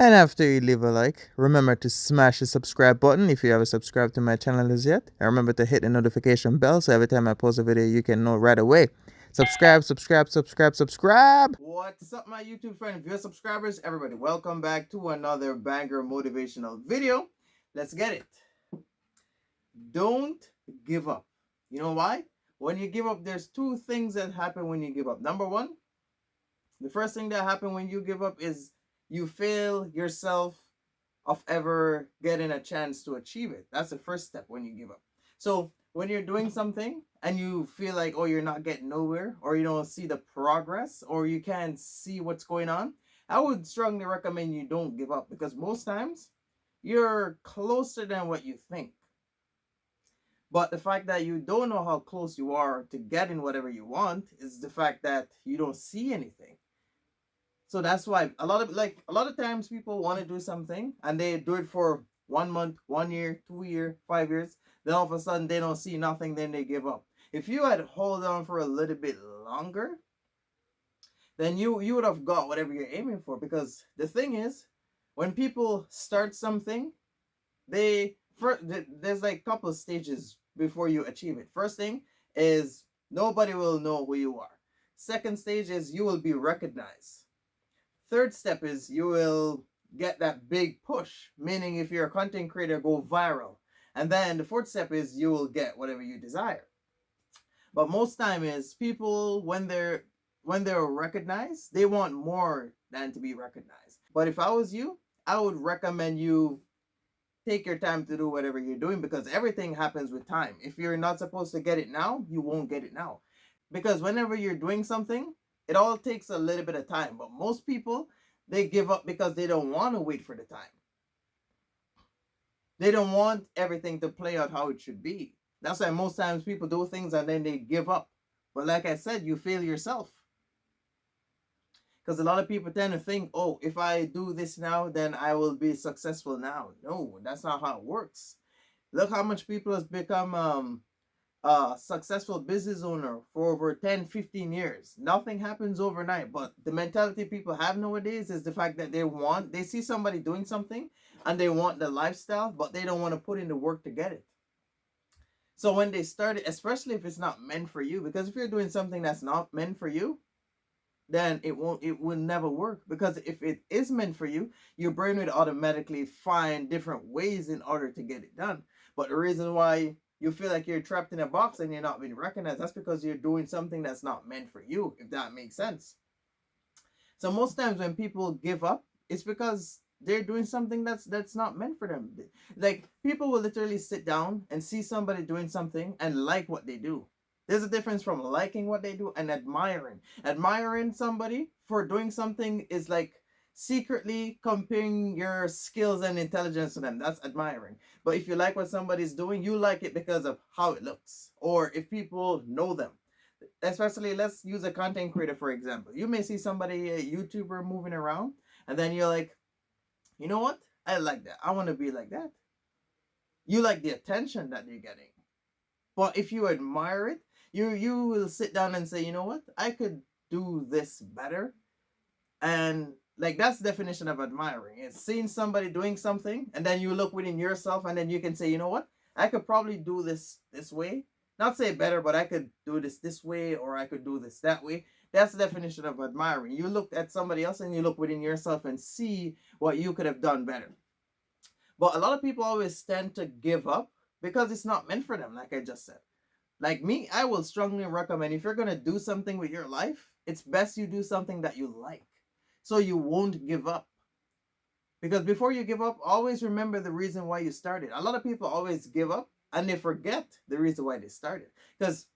And after you leave a like, remember to smash the subscribe button if you haven't subscribed to my channel as yet. And remember to hit the notification bell so every time I post a video, you can know right away. Subscribe, subscribe, subscribe, subscribe. What's up, my YouTube friend, viewer subscribers, everybody? Welcome back to another banger motivational video. Let's get it. Don't give up. You know why? When you give up, there's two things that happen when you give up. Number one, the first thing that happens when you give up is you fail yourself of ever getting a chance to achieve it. That's the first step when you give up. So when you're doing something and you feel like, oh, you're not getting nowhere, or you don't see the progress, or you can't see what's going on, I would strongly recommend you don't give up, because most times you're closer than what you think. But the fact that you don't know how close you are to getting whatever you want is the fact that you don't see anything. So that's why a lot of times people want to do something and they do it for 1 month, 1 year, 2 year, 5 years. Then all of a sudden they don't see nothing, then they give up. If you had hold on for a little bit longer, then you would have got whatever you're aiming for. Because the thing is, when people start something, there's like a couple of stages before you achieve it. First thing is nobody will know who you are. Second stage is you will be recognized. Third step is you will get that big push, meaning if you're a content creator, go viral. And then the fourth step is you will get whatever you desire. But most time is people, when they're recognized, they want more than to be recognized. But if I was you, I would recommend you take your time to do whatever you're doing, because everything happens with time. If you're not supposed to get it now, you won't get it now. Because whenever you're doing something, it all takes a little bit of time. But most people, they give up because they don't want to wait for the time. They don't want everything to play out how it should be. That's why most times people do things and then they give up. But like I said, you fail yourself. Because a lot of people tend to think, oh, if I do this now, then I will be successful now. No, that's not how it works. Look how much people has become successful business owner for over 10-15 years. Nothing happens overnight, but the mentality people have nowadays is the fact that they see somebody doing something and they want the lifestyle, but they don't want to put in the work to get it. So when they start it, especially if it's not meant for you, because if you're doing something that's not meant for you, then it will never work. Because if it is meant for you, your brain would automatically find different ways in order to get it done. But the reason why you feel like you're trapped in a box and you're not being recognized, that's because you're doing something that's not meant for you, if that makes sense. So most times when people give up, it's because they're doing something that's not meant for them. Like, people will literally sit down and see somebody doing something and like what they do. There's a difference from liking what they do and admiring. Admiring somebody for doing something is like secretly comparing your skills and intelligence to them. That's admiring. But if you like what somebody's doing, you like it because of how it looks, or if people know them. Especially, let's use a content creator for example. You may see somebody, a YouTuber, moving around, and then you're like, you know what? I like that. I want to be like that. You like the attention that they're getting. But if you admire it, you will sit down and say, you know what? I could do this better. And like, that's the definition of admiring. It's seeing somebody doing something, and then you look within yourself, and then you can say, you know what? I could probably do this way. Not say better, but I could do this way, or I could do this that way. That's the definition of admiring. You look at somebody else and you look within yourself and see what you could have done better. But a lot of people always tend to give up because it's not meant for them, like I just said. Like me, I will strongly recommend, if you're going to do something with your life, it's best you do something that you like, so you won't give up. Because before you give up, always remember the reason why you started. A lot of people always give up and they forget the reason why they started. Because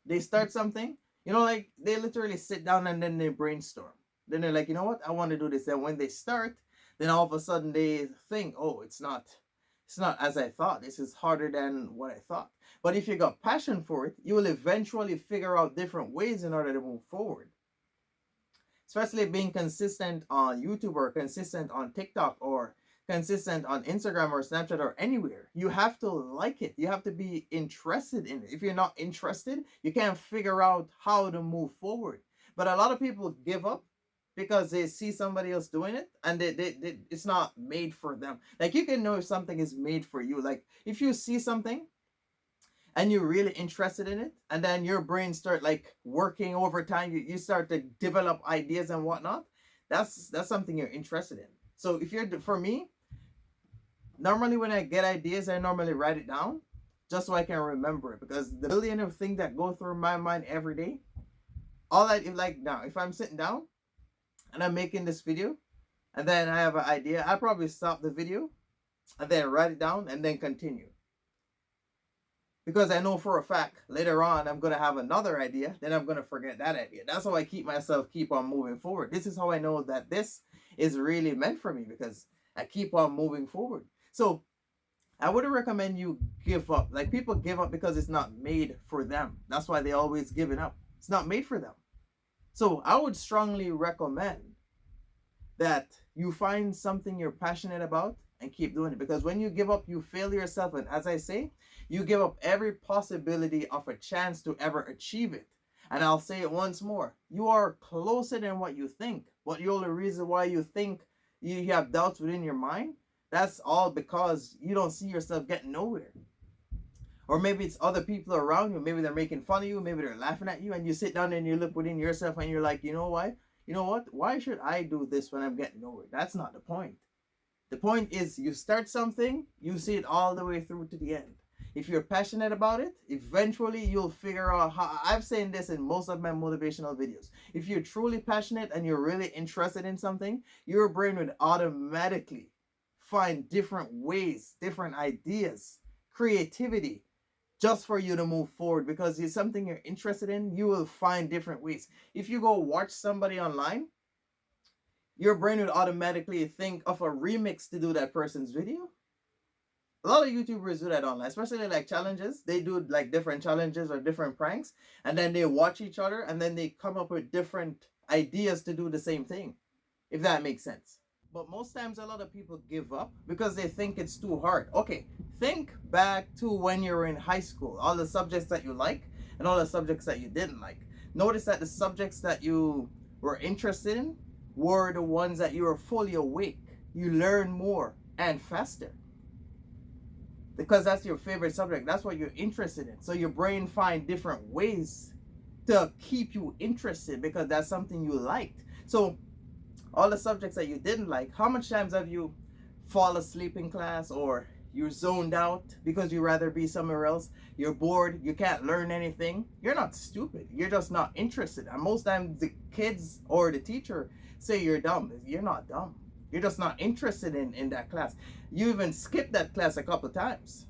they start something, like they literally sit down and then they brainstorm. Then they're like, you know what, I want to do this. And when they start, then all of a sudden they think, oh, it's not as I thought. This is harder than what I thought. But if you got passion for it, you will eventually figure out different ways in order to move forward. Especially being consistent on YouTube, or consistent on TikTok, or consistent on Instagram or Snapchat or anywhere. You have to like it. You have to be interested in it. If you're not interested, you can't figure out how to move forward. But a lot of people give up because they see somebody else doing it, and it's not made for them. Like, you can know if something is made for you. Like, if you see something and you're really interested in it, and then your brain start like working overtime, you start to develop ideas and whatnot, that's something you're interested in. So if you're, for me, normally when I get ideas, I normally write it down just so I can remember it, because the billion of things that go through my mind every day, all that, if like now, if I'm sitting down and I'm making this video and then I have an idea, I probably stop the video and then write it down and then continue, because I know for a fact later on I'm gonna have another idea, then I'm gonna forget that idea. That's how I keep on moving forward. This is how I know that this is really meant for me, because I keep on moving forward. So I wouldn't recommend you give up. Like, people give up because it's not made for them. That's why they always giving up. It's not made for them. So I would strongly recommend that you find something you're passionate about and keep doing it, because when you give up, you fail yourself, and as I say, you give up every possibility of a chance to ever achieve it. And I'll say it once more, you are closer than what you think, but the only reason why you think you have doubts within your mind, that's all because you don't see yourself getting nowhere. Or maybe it's other people around you. Maybe they're making fun of you. Maybe they're laughing at you. And you sit down and you look within yourself and you're like, you know why? You know what? Why should I do this when I'm getting nowhere? That's not the point. The point is, you start something, you see it all the way through to the end. If you're passionate about it, eventually you'll figure out how. I've said this in most of my motivational videos. If you're truly passionate and you're really interested in something, your brain would automatically find different ways, different ideas, creativity, just for you to move forward, because it's something you're interested in. You will find different ways. If you go watch somebody online, your brain would automatically think of a remix to do that person's video. A lot of YouTubers do that online, especially like challenges. They do like different challenges or different pranks, and then they watch each other, and then they come up with different ideas to do the same thing, if that makes sense. But most times, a lot of people give up because they think it's too hard. Okay, think back to when you were in high school, all the subjects that you like and all the subjects that you didn't like. Notice that the subjects that you were interested in were the ones that you were fully awake. You learn more and faster, because that's your favorite subject. That's what you're interested in. So your brain finds different ways to keep you interested, because that's something you liked. So all the subjects that you didn't like, how much times have you fall asleep in class, or you're zoned out because you rather be somewhere else? You're bored, you can't learn anything. You're not stupid, you're just not interested. And most times the kids or the teacher say you're dumb. You're not dumb, you're just not interested in that class. You even skip that class a couple times.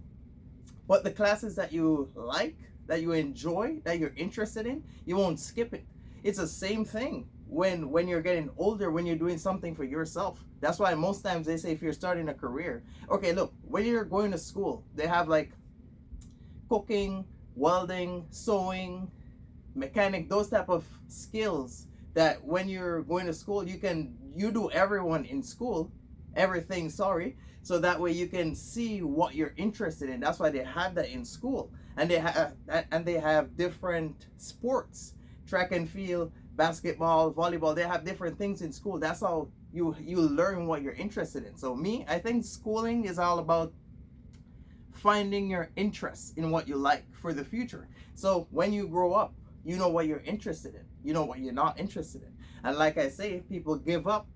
But the classes that you like, that you enjoy, that you're interested in, you won't skip it. It's the same thing when you're getting older, when you're doing something for yourself. That's why most times they say, if you're starting a career, okay, look, when you're going to school, they have like cooking, welding, sewing, mechanic, those type of skills that when you're going to school, you do everyone in school, everything, sorry, so that way you can see what you're interested in. That's why they have that in school. And they have different sports, track and field, basketball, volleyball. They have different things in school. That's how you learn what you're interested in. So me, I think schooling is all about finding your interest in what you like for the future. So when you grow up, you know what you're interested in, you know what you're not interested in. And like I say, people give up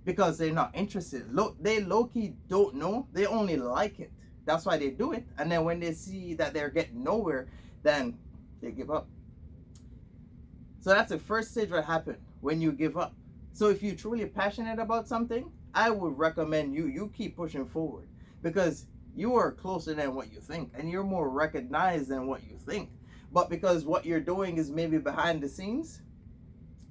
because they're not interested. They low-key don't know, they only like it. That's why they do it. And then when they see that they're getting nowhere, then they give up. So that's the first stage what happened when you give up. So if you're truly passionate about something, I would recommend you keep pushing forward, because you are closer than what you think, and you're more recognized than what you think. But because what you're doing is maybe behind the scenes,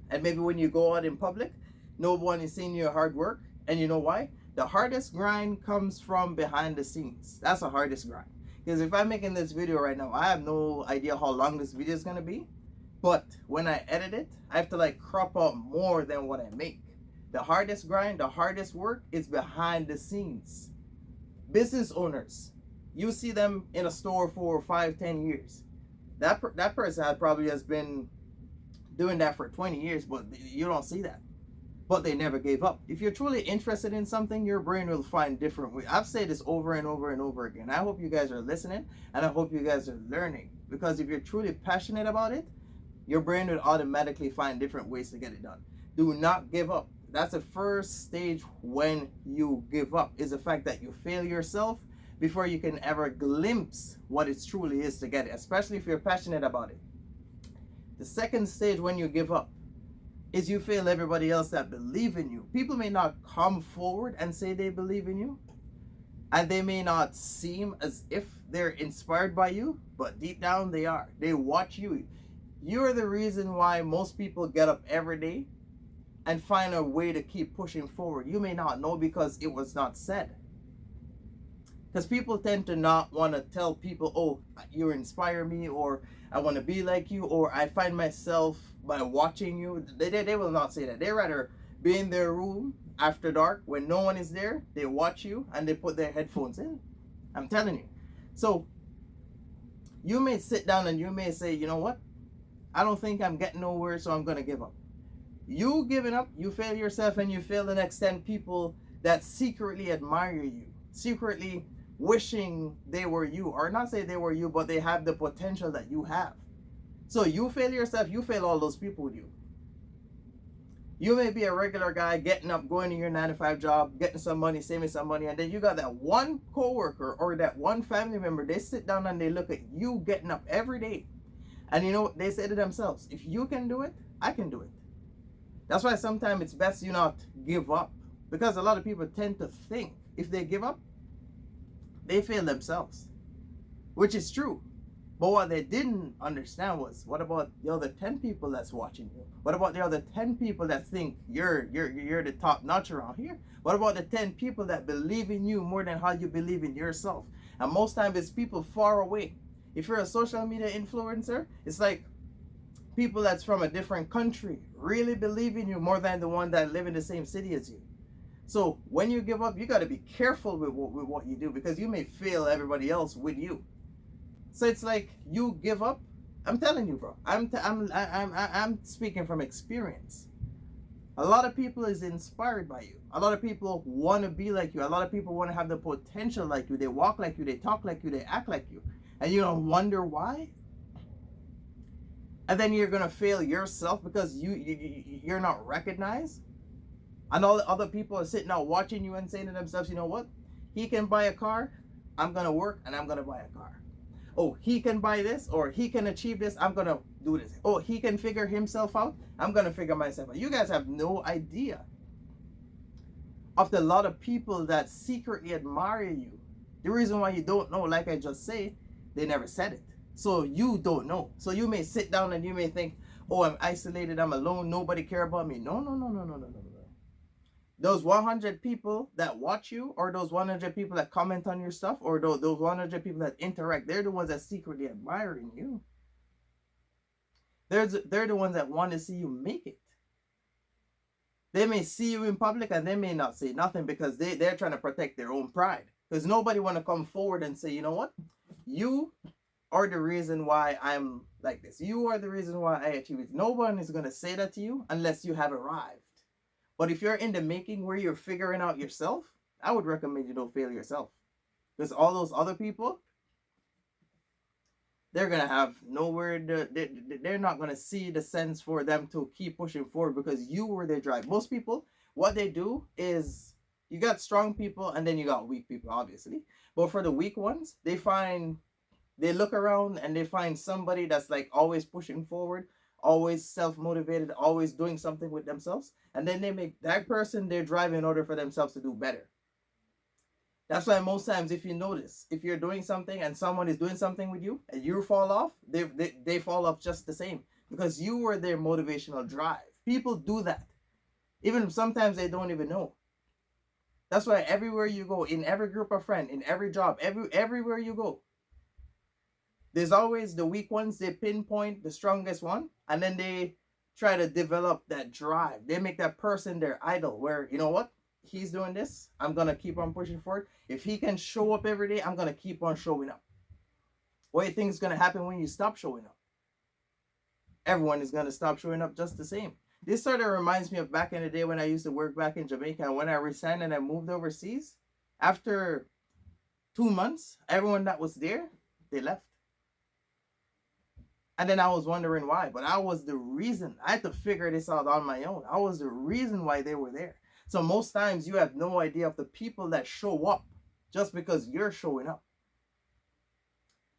and maybe when you go out in public, no one is seeing your hard work. And you know why? The hardest grind comes from behind the scenes. That's the hardest grind. Because if I'm making this video right now, I have no idea how long this video is going to be. But when I edit it, I have to like crop out more than what I make. The hardest grind, the hardest work is behind the scenes. Business owners, you see them in a store for 5, 10 years. That person had probably has been doing that for 20 years, but you don't see that. But they never gave up. If you're truly interested in something, your brain will find different ways. I've said this over and over and over again. I hope you guys are listening, and I hope you guys are learning, because if you're truly passionate about it, your brain will automatically find different ways to get it done. Do not give up. That's the first stage when you give up, is the fact that you fail yourself before you can ever glimpse what it truly is to get it, especially if you're passionate about it. The second stage when you give up is you fail everybody else that believe in you. People may not come forward and say they believe in you, and they may not seem as if they're inspired by you, but deep down they are. They watch you. You're the reason why most people get up every day and find a way to keep pushing forward. You may not know because it was not said. Because people tend to not want to tell people, oh, you inspire me, or I want to be like you, or I find myself by watching you. They will not say that. They rather be in their room after dark when no one is there. They watch you and they put their headphones in. I'm telling you. So you may sit down and you may say, you know what? I don't think I'm getting nowhere, so I'm going to give up. You giving up, you fail yourself, and you fail the next 10 people that secretly admire you, secretly wishing they were you, or not say they were you, but they have the potential that you have. So you fail yourself, you fail all those people with you. You may be a regular guy getting up, going to your 9 to 5 job, getting some money, saving some money, and then you got that one coworker or that one family member. They sit down and they look at you getting up every day, and you know what they say to themselves? If you can do it, I can do it. That's why sometimes it's best you not give up, because a lot of people tend to think if they give up, they fail themselves, which is true. But what they didn't understand was, what about the other 10 people that's watching you? What about the other 10 people that think you're the top notch around here? What about the 10 people that believe in you more than how you believe in yourself? And most times it's people far away. If you're a social media influencer, it's like people that's from a different country really believe in you more than the one that live in the same city as you. So when you give up, you got to be careful with what you do, because you may fail everybody else with you. So it's like you give up. I'm telling you, bro. I'm speaking from experience. A lot of people is inspired by you. A lot of people want to be like you. A lot of people want to have the potential like you. They walk like you. They talk like you. They act like you. And you don't wonder why. And then you're gonna fail yourself because you're not recognized. And all the other people are sitting out watching you and saying to themselves, you know what? He can buy a car. I'm gonna work and I'm gonna buy a car. Oh, he can buy this, or he can achieve this. I'm gonna do this. Oh, he can figure himself out. I'm gonna figure myself out. You guys have no idea of the lot of people that secretly admire you. The reason why you don't know, like I just said, they never said it. So you don't know. So you may sit down and you may think, oh, I'm isolated, I'm alone, nobody care about me. No. Those 100 people that watch you, or those 100 people that comment on your stuff, or those 100 people that interact, they're the ones that secretly admiring you. They're the ones that want to see you make it. They may see you in public and they may not say nothing, because they're trying to protect their own pride. Because nobody want to come forward and say, you know what? You are the reason why I'm like this. You are the reason why I achieve it. No one is going to say that to you unless you have arrived. But if you're in the making where you're figuring out yourself, I would recommend you don't fail yourself. Because all those other people, they're going to have nowhere they're not going to see the sense for them to keep pushing forward, because you were their drive. Most people, what they do is, you got strong people and then you got weak people, obviously. But for the weak ones, they look around and they find somebody that's like always pushing forward, always self-motivated, always doing something with themselves. And then they make that person their drive in order for themselves to do better. That's why most times, if you notice, if you're doing something and someone is doing something with you and you fall off, they fall off just the same, because you were their motivational drive. People do that. Even sometimes they don't even know. That's why everywhere you go, in every group of friends, in every job, everywhere you go, there's always the weak ones. They pinpoint the strongest one, and then they try to develop that drive. They make that person their idol, where, you know what? He's doing this. I'm going to keep on pushing forward. If he can show up every day, I'm going to keep on showing up. What do you think is going to happen when you stop showing up? everyone is going to stop showing up just the same. This sort of reminds me of back in the day when I used to work back in Jamaica, and when I resigned and I moved overseas. After 2 months, everyone that was there, they left. And then I was wondering why, but I was the reason. I had to figure this out on my own. I was the reason why they were there. So most times you have no idea of the people that show up just because you're showing up.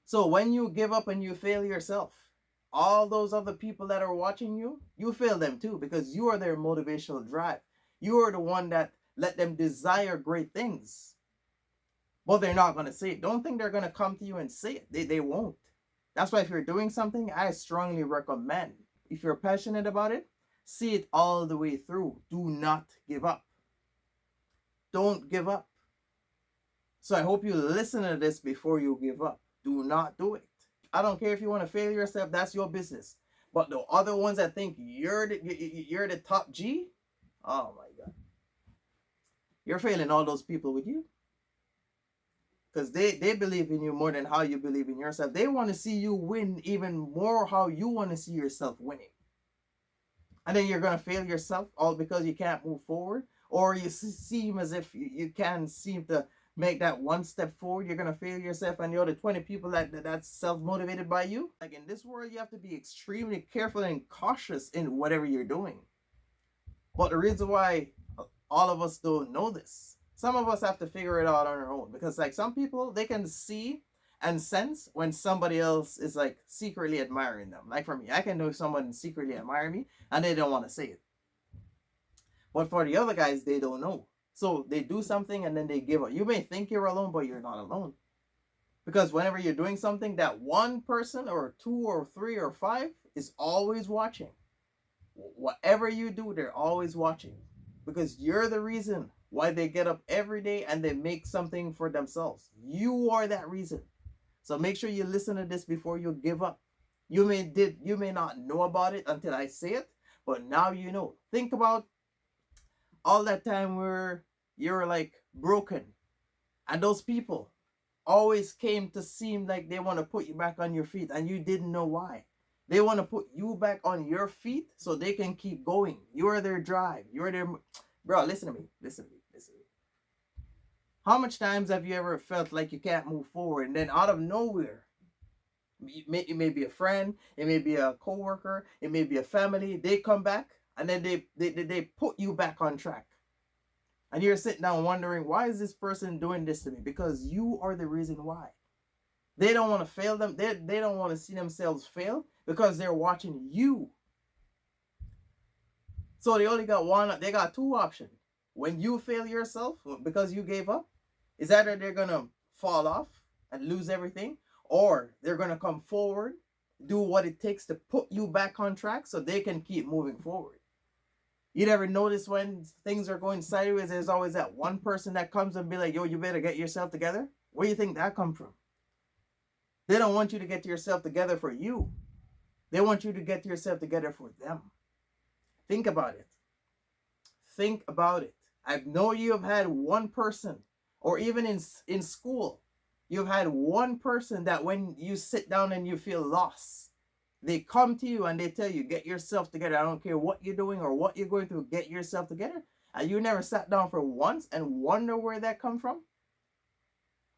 So when you give up and you fail yourself, all those other people that are watching you, you fail them too, because you are their motivational drive. You are the one that let them desire great things. But they're not going to say it. Don't think they're going to come to you and say it. They won't. That's why if you're doing something, I strongly recommend, if you're passionate about it, see it all the way through. Do not give up. Don't give up. So I hope you listen to this before you give up. Do not do it. I don't care if you want to fail yourself, that's your business. But the other ones that think you're the top G, oh my God. You're failing all those people with you. Because they believe in you more than how you believe in yourself. They want to see you win even more how you want to see yourself winning. And then you're going to fail yourself all because you can't move forward. Or you seem as if you can't seem to make that one step forward. You're going to fail yourself and the other 20 people that's self-motivated by you. Like in this world, you have to be extremely careful and cautious in whatever you're doing. But the reason why all of us don't know this, some of us have to figure it out on our own, because like some people, they can see and sense when somebody else is like secretly admiring them. Like for me, I can know someone secretly admire me and they don't want to say it. But for the other guys, they don't know. So they do something and then they give up. You may think you're alone, but you're not alone. Because whenever you're doing something, that one person or two or three or five is always watching. Whatever you do, they're always watching. Because you're the reason why they get up every day and they make something for themselves. You are that reason. So make sure you listen to this before you give up. You may not know about it until I say it, but now you know. Think about all that time where you're like broken, and those people always came to seem like they want to put you back on your feet, and you didn't know why. They want to put you back on your feet so they can keep going. You are their drive. You're their... Bro, listen to me. Listen to me. Listen to me. How much times have you ever felt like you can't move forward, and then out of nowhere, it may be a friend, it may be a coworker, it may be a family, they come back and then they put you back on track. And you're sitting down wondering, why is this person doing this to me? Because you are the reason why. They don't want to fail them. They don't want to see themselves fail because they're watching you. So they only got one, they got two options. When you fail yourself because you gave up, is either they're going to fall off and lose everything, or they're going to come forward, do what it takes to put you back on track so they can keep moving forward. You never notice when things are going sideways, there's always that one person that comes and be like, yo, you better get yourself together. Where do you think that come from? They don't want you to get yourself together for you. They want you to get yourself together for them. Think about it. Think about it. I know you have had one person, or even in school, you've had one person that when you sit down and you feel lost, they come to you and they tell you, get yourself together. I don't care what you're doing or what you're going through, get yourself together. And you never sat down for once and wonder where that come from?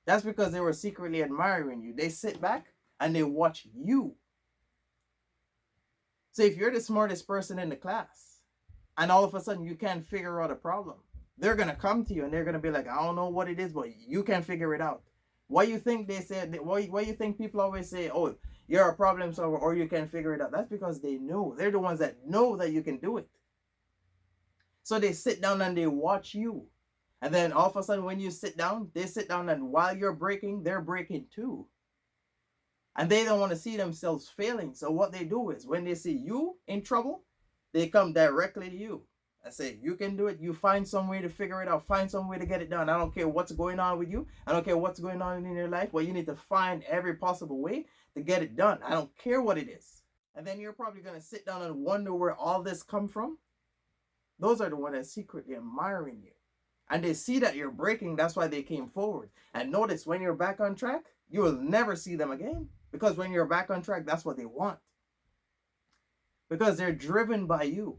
That's because they were secretly admiring you. They sit back and they watch you. So if you're the smartest person in the class and all of a sudden you can't figure out a problem, they're going to come to you and they're going to be like, I don't know what it is, but you can figure it out. Why you think they said, why you think people always say, oh, you're a problem solver or you can figure it out? That's because they know. They're the ones that know that you can do it. So they sit down and they watch you. And then all of a sudden when you sit down, they sit down and while you're breaking, they're breaking too. And they don't want to see themselves failing. So what they do is when they see you in trouble, they come directly to you. I say, you can do it. You find some way to figure it out. Find some way to get it done. I don't care what's going on with you. I don't care what's going on in your life. But you need to find every possible way to get it done. I don't care what it is. And then you're probably going to sit down and wonder where all this come from. Those are the ones that secretly admiring you. And they see that you're breaking. That's why they came forward. And notice when you're back on track, you will never see them again. Because when you're back on track, that's what they want. because they're driven by you.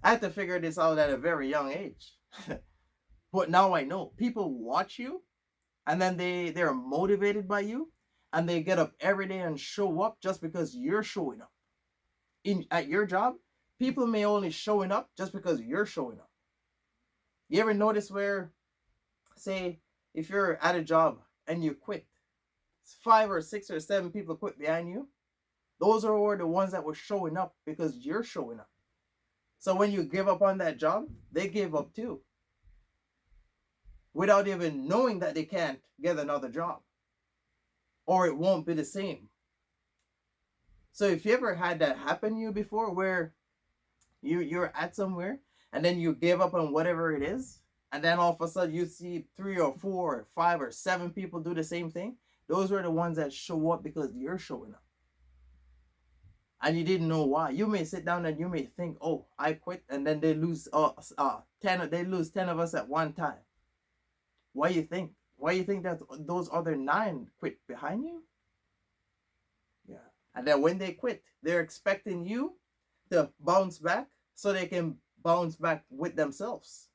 I had to figure this out at a very young age. But now I know people watch you, and then they're motivated by you, and they get up every day and show up just because you're showing up. In at your job, people may only showing up just because you're showing up. You ever notice where, say, if you're at a job and you quit, 5 or 6 or 7 people quit behind you, those are the ones that were showing up because you're showing up. So when you give up on that job, they give up too, without even knowing that they can't get another job, or it won't be the same. So if you ever had that happen to you before, where you're at somewhere and then you give up on whatever it is, and then all of a sudden you see 3 or 4 or 5 or 7 people do the same thing, those are the ones that show up because you're showing up. And you didn't know why. You may sit down and you may think, "Oh, I quit," and then they lose 10. They lose 10 of us at one time. Why you think? Why you think that those other 9 quit behind you? Yeah. And then when they quit, they're expecting you to bounce back so they can bounce back with themselves.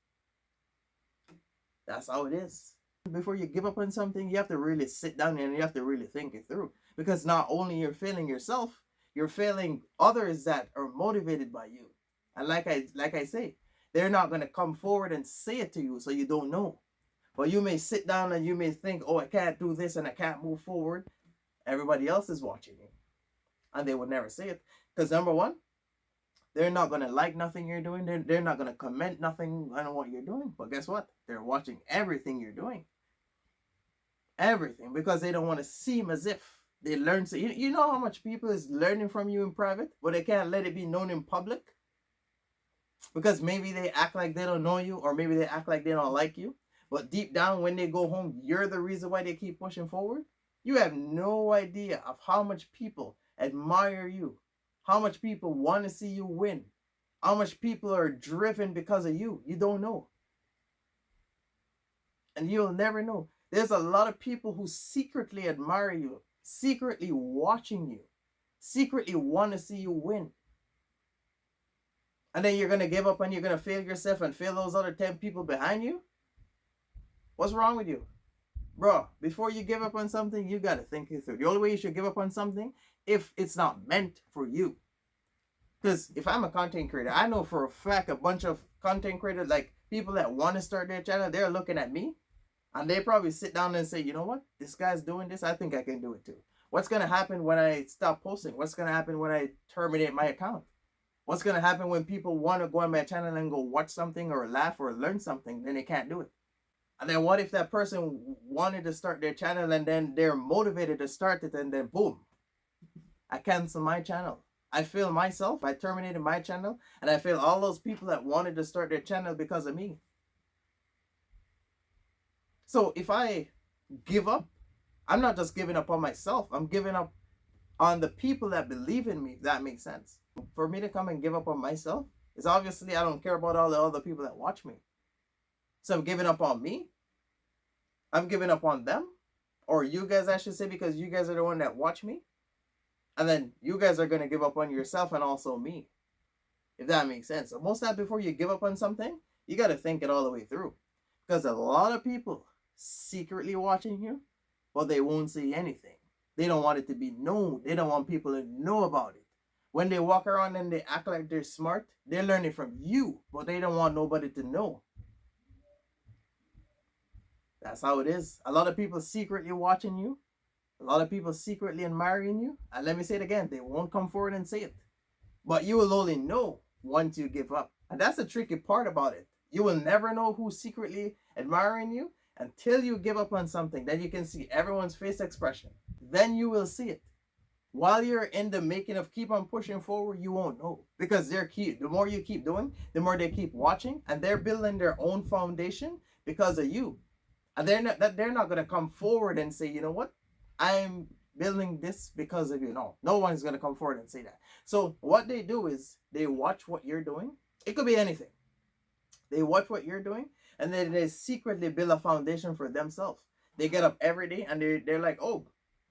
That's how it is. Before you give up on something, you have to really sit down and you have to really think it through. Because not only you're failing yourself, you're failing others that are motivated by you. And like I say, they're not going to come forward and say it to you, so you don't know. But you may sit down and you may think, "Oh, I can't do this and I can't move forward." Everybody else is watching you. And they would never say it. Because number one, they're not going to like nothing you're doing. They're not going to comment nothing on what you're doing. But guess what? They're watching everything you're doing. Everything. Because they don't want to seem as if they learn. So you know how much people is learning from you in private, but they can't let it be known in public? Because maybe they act like they don't know you, or maybe they act like they don't like you. But deep down, when they go home, you're the reason why they keep pushing forward. You have no idea of how much people admire you, how much people want to see you win, how much people are driven because of you. You don't know. And you'll never know. There's a lot of people who secretly admire you, secretly watching you, secretly want to see you win. And then you're going to give up and you're going to fail yourself and fail those other 10 people behind you? What's wrong with you? Bro, before you give up on something, you got to think it through. The only way you should give up on something, if it's not meant for you. Because if I'm a content creator, I know for a fact a bunch of content creators, like people that want to start their channel, they're looking at me. And they probably sit down and say, "You know what? This guy's doing this. I think I can do it too." What's going to happen when I stop posting? What's going to happen when I terminate my account? What's going to happen when people want to go on my channel and go watch something or laugh or learn something, then they can't do it? And then what if that person wanted to start their channel and then they're motivated to start it, and then boom, I cancel my channel. I fail myself by terminating my channel, and I fail all those people that wanted to start their channel because of me. So if I give up, I'm not just giving up on myself. I'm giving up on the people that believe in me, if that makes sense. For me to come and give up on myself is obviously I don't care about all the other people that watch me. So I'm giving up on me. I'm giving up on them. Or you guys, I should say, because you guys are the one that watch me. And then you guys are going to give up on yourself and also me. If that makes sense. So most of that, before you give up on something, you got to think it all the way through. Because a lot of people secretly watching you, but they won't say anything. They don't want it to be known. They don't want people to know about it. When they walk around and they act like they're smart, they're learning from you, but they don't want nobody to know. That's how it is. A lot of people secretly watching you. A lot of people secretly admiring you. And let me say it again, they won't come forward and say it. But you will only know once you give up. And that's the tricky part about it. You will never know who's secretly admiring you until you give up on something. Then you can see everyone's face expression. Then you will see it. While you're in the making of keep on pushing forward, you won't know. Because the more you keep doing, the more they keep watching. And they're building their own foundation because of you. And they're not going to come forward and say, "You know what? I'm building this because of you." No one's going to come forward and say that. So what they do is they watch what you're doing. It could be anything. They watch what you're doing, and then they secretly build a foundation for themselves. They get up every day and they're like, "Oh,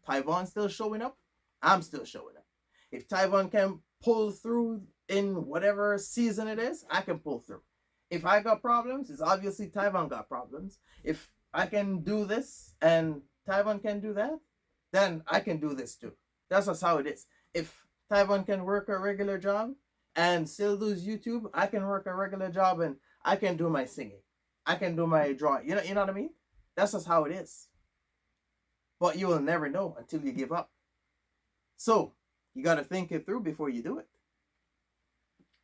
Tyvon's still showing up. I'm still showing up. If Tyvon can pull through in whatever season it is, I can pull through. If I got problems, it's obviously Taiwan got problems. If I can do this and Taiwan can do that, then I can do this too. That's just how it is. If Taiwan can work a regular job and still do YouTube, I can work a regular job and I can do my singing. I can do my drawing. You know what I mean? That's just how it is. But you will never know until you give up. So you got to think it through before you do it.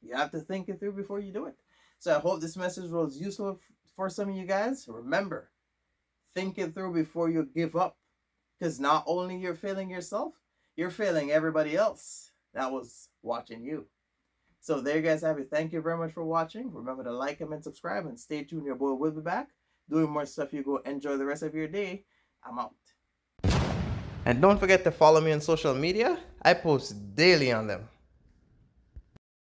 You have to think it through before you do it. So I hope this message was useful for some of you guys. Remember, think it through before you give up. Because not only you're failing yourself, you're failing everybody else that was watching you. So there you guys have it. Thank you very much for watching. Remember to like, comment, subscribe, and stay tuned. Your boy will be back doing more stuff. You go enjoy the rest of your day. I'm out. And don't forget to follow me on social media. I post daily on them.